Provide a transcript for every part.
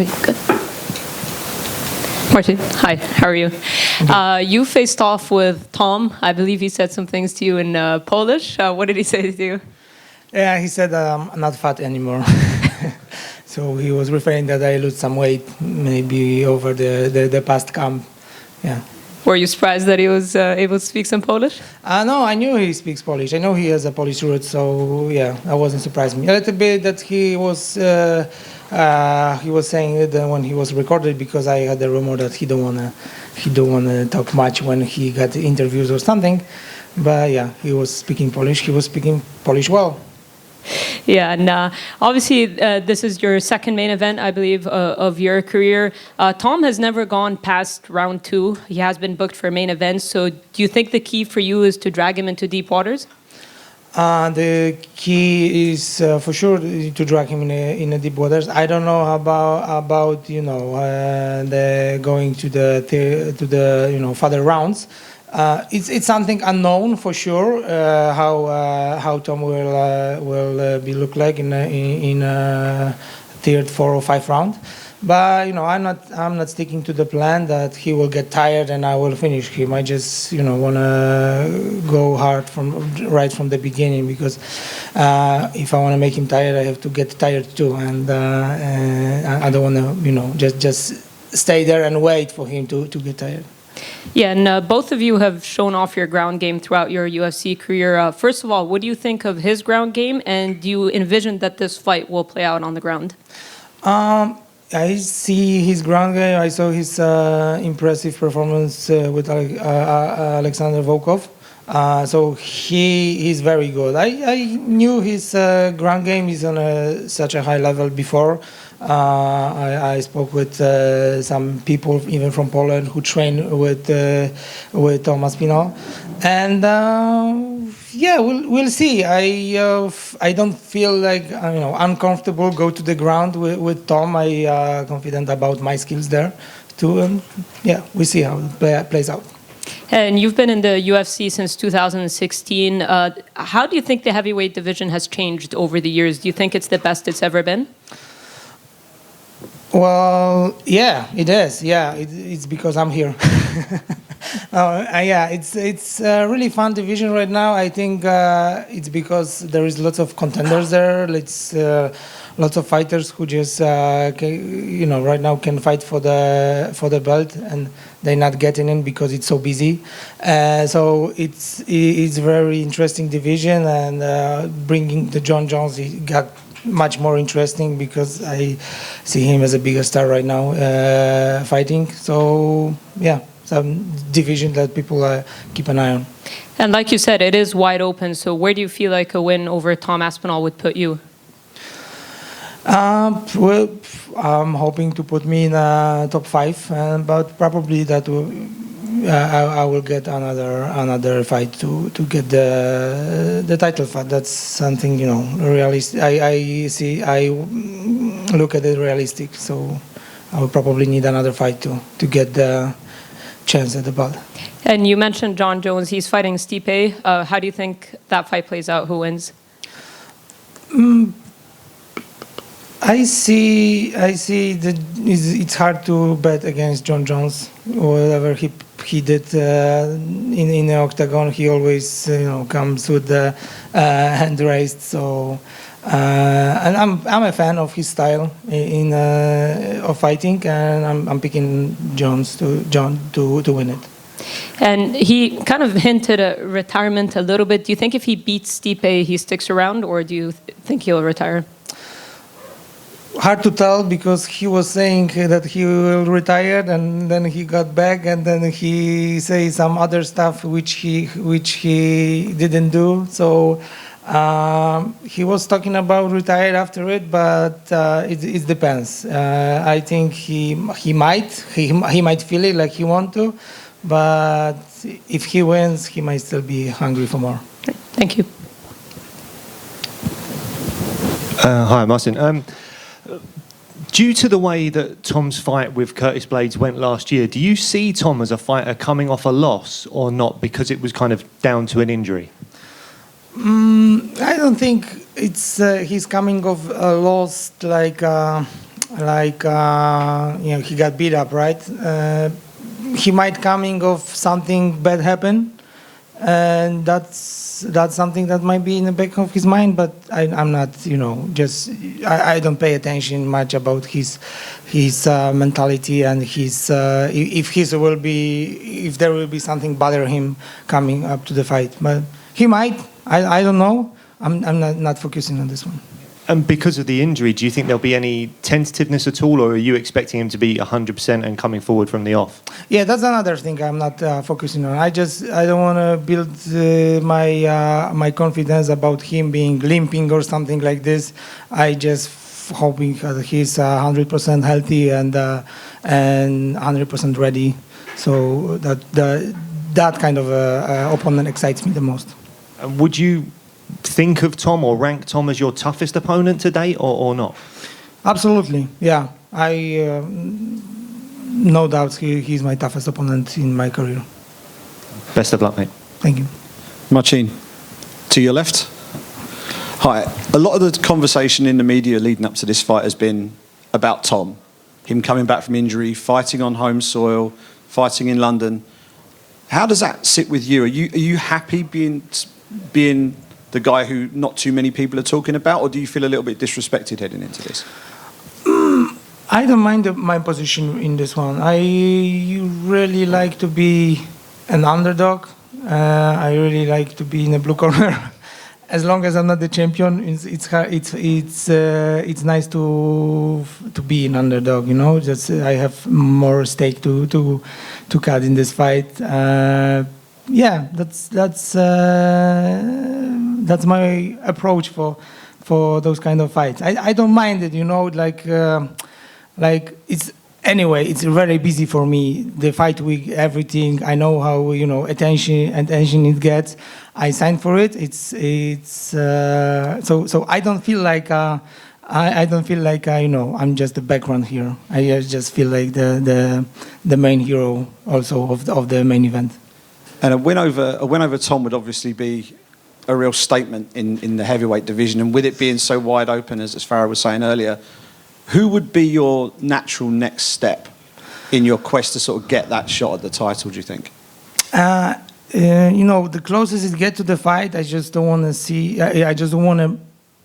Okay, good. Marcin, hi, how are you? You faced off with Tom. I believe he said some things to you in Polish. What did he say to you? Yeah, he said I'm not fat anymore. So he was referring that I lose some weight, maybe over the past camp. Yeah. Were you surprised that he was able to speak some Polish? No, I knew he speaks Polish. I know he has a Polish root, so yeah, that wasn't surprising me. A little bit that he was saying it when he was recorded, because I had the rumor that he don't wanna talk much when he got interviews or something. But yeah, he was speaking Polish. He was speaking Polish well. Yeah, and obviously this is your second main event, I believe, of your career. Tom has never gone past round 2. He has been booked for main events. So do you think the key for you is to drag him into deep waters? The key is for sure to drag him in the deep waters. I don't know about the going to the further rounds. It's something unknown for sure how Tom will be look like in third, 4 or 5 round. But I'm not sticking to the plan that he will get tired and I will finish him. I just wanna go hard right from the beginning, because if I wanna make him tired, I have to get tired too, and I don't wanna just stay there and wait for him to get tired. Yeah, and both of you have shown off your ground game throughout your UFC career. First of all, what do you think of his ground game, and do you envision that this fight will play out on the ground? I see his ground game. I saw his impressive performance with Alexander Volkov. So he's very good. I knew his ground game is on such a high level before. I spoke with some people, even from Poland, who train with Tom Aspinall, and yeah, we'll see. I don't feel like uncomfortable go to the ground with Tom. I confident about my skills there too, and yeah, we see how it plays out. And you've been in the UFC since 2016. How do you think the heavyweight division has changed over the years? Do you think it's the best it's ever been? Well, yeah, it is. Yeah, it's because I'm here. Yeah, it's a really fun division right now. I think it's because there is lots of contenders there. It's lots of fighters who just right now can fight for the belt, and they're not getting in because it's so busy. So it's a very interesting division, and bringing the John Jones, he got much more interesting because I see him as a bigger star right now fighting. So yeah, some division that people keep an eye on. And like you said, it is wide open. So where do you feel like a win over Tom Aspinall would put you? Well, I'm hoping to put me in top 5, but probably that I will get another fight to get the title fight. That's something realistic. I look at it realistic. So I will probably need another fight to get the chance at the belt. And you mentioned John Jones. He's fighting Stipe. How do you think that fight plays out? Who wins? I see that it's hard to bet against John Jones. Whatever he did in the octagon, he always comes with the hand raised. So and I'm a fan of his style of fighting, and I'm picking John to win it. And he kind of hinted at retirement a little bit. Do you think if he beats Stipe, he sticks around, or do you think he'll retire? Hard to tell, because he was saying that he will retire, and then he got back, and then he say some other stuff which he didn't do. So he was talking about retire after it, but it depends. I think he might feel it like he want to, but if he wins, he might still be hungry for more. Thank you. Hi, Marcin. Due to the way that Tom's fight with Curtis Blades went last year, do you see Tom as a fighter coming off a loss or not, because it was kind of down to an injury? I don't think it's he's coming off a loss like like he got beat up, right? He might coming of something bad happen, and that's something that might be in the back of his mind. But I'm not, just I don't pay attention much about his mentality and his if there will be something bother him coming up to the fight. But he might. I don't know. I'm not focusing on this one. And because of the injury, do you think there'll be any tentativeness at all, or are you expecting him to be 100% and coming forward from the off? Yeah, that's another thing I'm not focusing on. I don't want to build my confidence about him being limping or something like this. I just hoping that he's 100% healthy and 100% ready. So that kind of opponent excites me the most. Would you think of Tom or rank Tom as your toughest opponent to date, or not? Absolutely, yeah. I no doubt he's my toughest opponent in my career. Best of luck, mate. Thank you. Marcin, to your left. Hi. A lot of the conversation in the media leading up to this fight has been about Tom, him coming back from injury, fighting on home soil, fighting in London. How does that sit with you? Are you happy being the guy who not too many people are talking about, or do you feel a little bit disrespected heading into this? I don't mind my position in this one. I really like to be an underdog. I really like to be in the blue corner. As long as I'm not the champion, it's nice to be an underdog. Just I have more stake to cut in this fight. Yeah, that's my approach for those kind of fights. I don't mind it, like it's anyway. It's very busy for me. The fight week, everything. I know how attention it gets. I signed for it. So I don't feel like I don't feel like I'm just the background here. I just feel like the main hero also of the main event. And a win over Tom would obviously be a real statement in the heavyweight division. And with it being so wide open, as Farah was saying earlier, who would be your natural next step in your quest to sort of get that shot at the title, do you think? The closest it gets to the fight, I just don't want to see. I just don't want to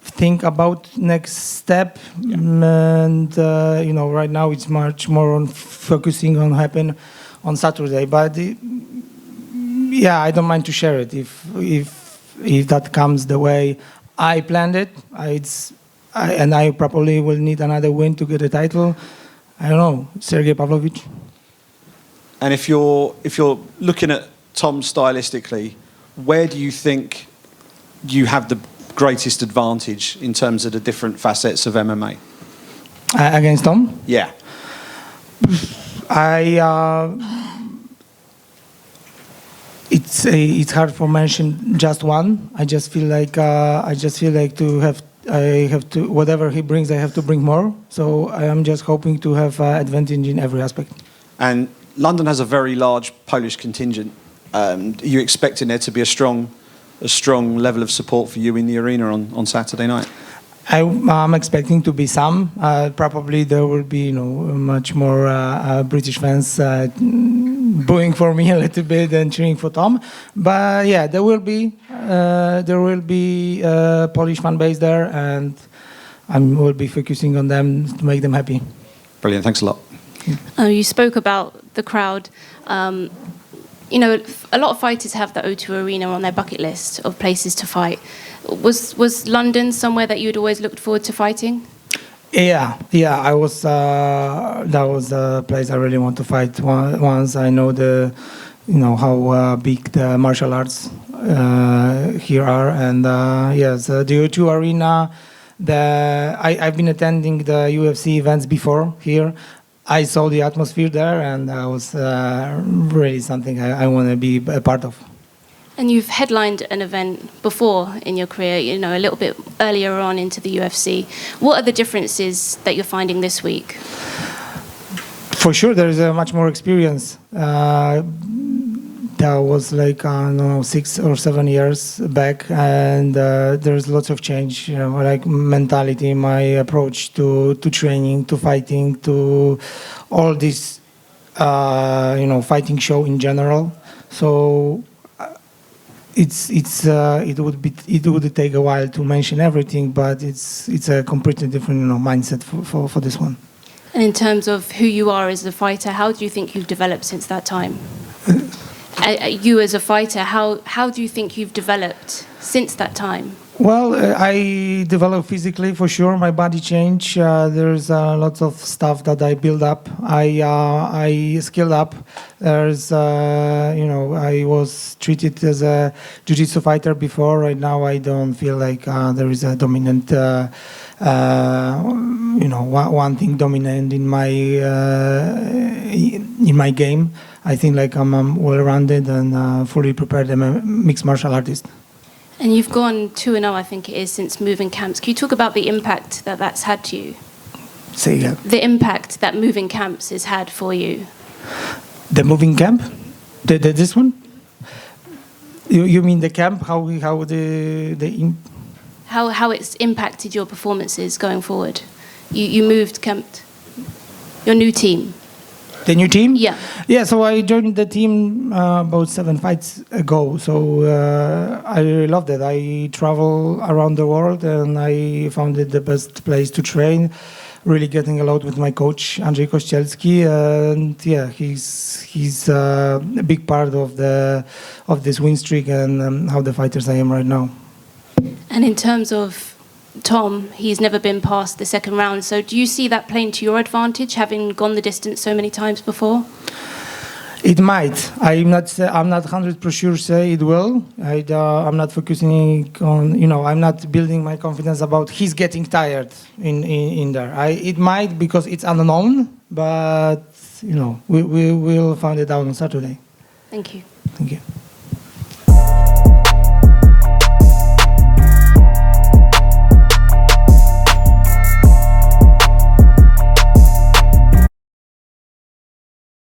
think about next step. Yeah. And right now it's much more on focusing on happen on Saturday. But yeah, I don't mind to share it if that comes the way I planned it. And I probably will need another win to get a title. I don't know, Sergey Pavlovich. And if you're looking at Tom stylistically, where do you think you have the greatest advantage in terms of the different facets of MMA? Against Tom? Yeah. It's hard for mention just one. I just feel like whatever he brings, I have to bring more. So I am just hoping to have advantage in every aspect. And London has a very large Polish contingent. Are you expecting there to be a strong level of support for you in the arena on Saturday night? I'm expecting to be some. Probably there will be, much more British fans booing for me a little bit and cheering for Tom. But yeah, there will be Polish fan base there, and I will be focusing on them to make them happy. Brilliant. Thanks a lot. You spoke about the crowd. A lot of fighters have the O2 Arena on their bucket list of places to fight. Was London somewhere that you'd always looked forward to fighting? Yeah. I was. That was the place I really want to fight. Once I know how big the martial arts here are, and yes, the O2 Arena. I've been attending the UFC events before here. I saw the atmosphere there, and that was really something I want to be a part of. And you've headlined an event before in your career, a little bit earlier on into the UFC. What are the differences that you're finding this week? For sure, there is a much more experience. that was like, I don't know, 6 or 7 years back, and there's lots of change, like mentality, my approach to training, to fighting, to all this, fighting show in general. So it would take a while to mention everything, but it's a completely different mindset for this one. And in terms of who you are as a fighter, how do you think you've developed since that time? You as a fighter, how do you think you've developed since that time? Well, I developed physically for sure. My body changed. There's lots of stuff that I build up. I skilled up. There's, I was treated as a jiu-jitsu fighter before. Right now, I don't feel like there is a dominant, one thing dominant in my game. I think like I'm well-rounded and fully prepared. I'm a mixed martial artist. And you've gone 2-0, I think it is, since moving camps. Can you talk about the impact that that's had to you? Say again. The impact that moving camps has had for you. The moving camp? This one? You mean the camp? How it's impacted your performances going forward? You moved camp, your new team. The new team? Yeah. Yeah, so I joined the team about 7 fights ago. So I really loved it. I travel around the world and I found it the best place to train. Really getting a lot with my coach, Andrzej Kościelski. And yeah, he's a big part of this win streak and how the fighters I am right now. And in terms of Tom, he's never been past the second round. So do you see that playing to your advantage, having gone the distance so many times before? It might. I'm not 100% sure say it will. I'm not focusing on, I'm not building my confidence about he's getting tired in there. It might because it's unknown, but we will find it out on Saturday. Thank you. Thank you.